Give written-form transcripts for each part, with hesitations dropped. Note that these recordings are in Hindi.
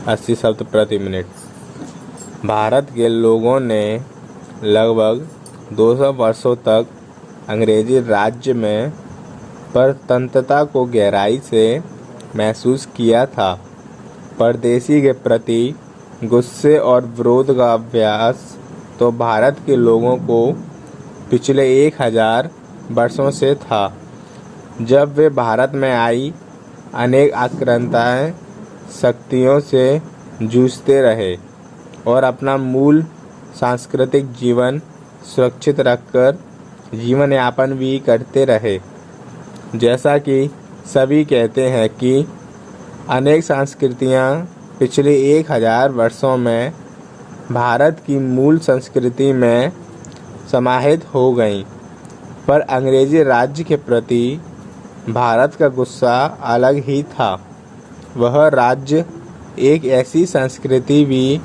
80 शब्द प्रति मिनट। भारत के लोगों ने लगभग 200 वर्षों तक अंग्रेजी राज्य में परतंत्रता को गहराई से महसूस किया था। परदेशी के प्रति गुस्से और विरोध का अभ्यास तो भारत के लोगों को पिछले 1000 वर्षों से था। जब वे भारत में आई, अनेक आक्रांताएं शक्तियों से जूझते रहे और अपना मूल सांस्कृतिक जीवन सुरक्षित रखकर जीवन यापन भी करते रहे। जैसा कि सभी कहते हैं कि अनेक संस्कृतियां पिछले 1000 वर्षों में भारत की मूल संस्कृति में समाहित हो गईं, पर अंग्रेजी राज्य के प्रति भारत का गुस्सा अलग ही था। वह राज्य एक ऐसी संस्कृति भी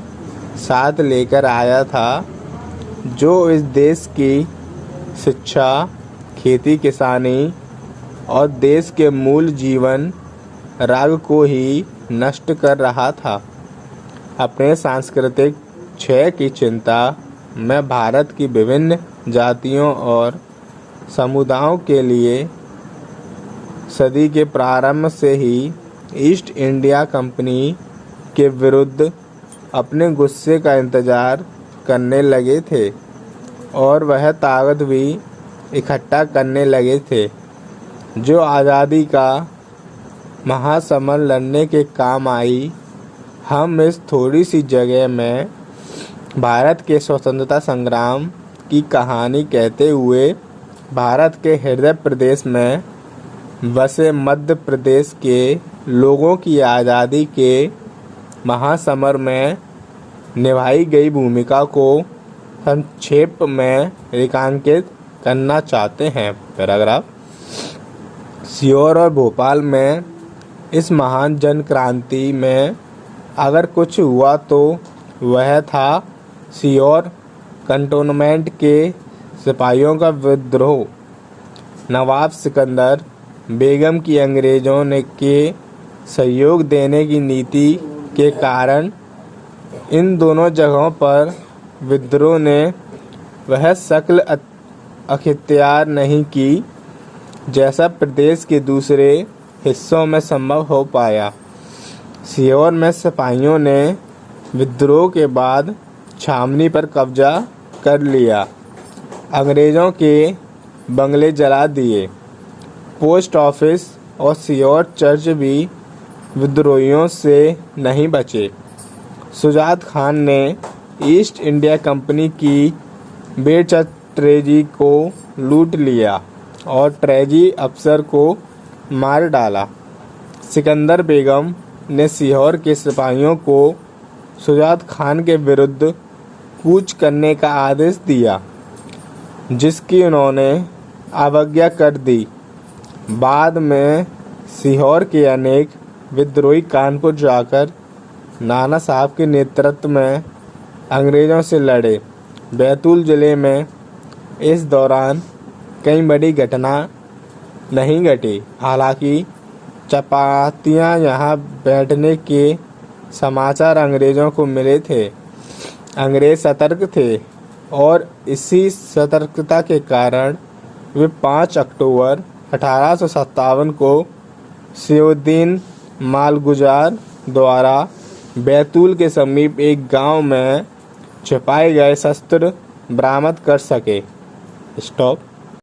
साथ लेकर आया था जो इस देश की शिक्षा, खेती किसानी और देश के मूल जीवन राग को ही नष्ट कर रहा था। अपने सांस्कृतिक क्षय की चिंता में भारत की विभिन्न जातियों और समुदायों के लिए सदी के प्रारंभ से ही ईस्ट इंडिया कंपनी के विरुद्ध अपने गुस्से का इंतजार करने लगे थे और वह ताकत भी इकट्ठा करने लगे थे जो आज़ादी का महासमर लड़ने के काम आई। हम इस थोड़ी सी जगह में भारत के स्वतंत्रता संग्राम की कहानी कहते हुए भारत के हृदय प्रदेश में बसे मध्य प्रदेश के लोगों की आज़ादी के महासमर में निभाई गई भूमिका को संक्षेप में रेखांकित करना चाहते हैं। पैराग्राफ। सीहोर और भोपाल में इस महान जन क्रांति में अगर कुछ हुआ तो वह था सीहोर कंटोनमेंट के सिपाहियों का विद्रोह। नवाब सिकंदर बेगम की अंग्रेजों ने के सहयोग देने की नीति के कारण इन दोनों जगहों पर विद्रोह ने वह शक्ल अख्तियार नहीं की जैसा प्रदेश के दूसरे हिस्सों में संभव हो पाया। सीहोर में सिपाहियों ने विद्रोह के बाद छावनी पर कब्जा कर लिया, अंग्रेज़ों के बंगले जला दिए, पोस्ट ऑफिस और सीहोर चर्च भी विद्रोहियों से नहीं बचे। शुजात खान ने ईस्ट इंडिया कंपनी की बेरचर ट्रेजी को लूट लिया और ट्रेजी अफसर को मार डाला। सिकंदर बेगम ने सीहोर के सिपाहियों को शुजात खान के विरुद्ध कूच करने का आदेश दिया, जिसकी उन्होंने अवज्ञा कर दी। बाद में सीहोर के अनेक विद्रोही कानपुर जाकर नाना साहब के नेतृत्व में अंग्रेज़ों से लड़े। बैतूल जिले में इस दौरान कई बड़ी घटना नहीं घटी। हालांकि चपातियाँ यहाँ बैठने के समाचार अंग्रेज़ों को मिले थे। अंग्रेज़ सतर्क थे और इसी सतर्कता के कारण वे 5 अक्टूबर 1857 को सियोद्दीन मालगुजार द्वारा बैतूल के समीप एक गांव में छिपाए गए शस्त्र बरामद कर सके। स्टॉप।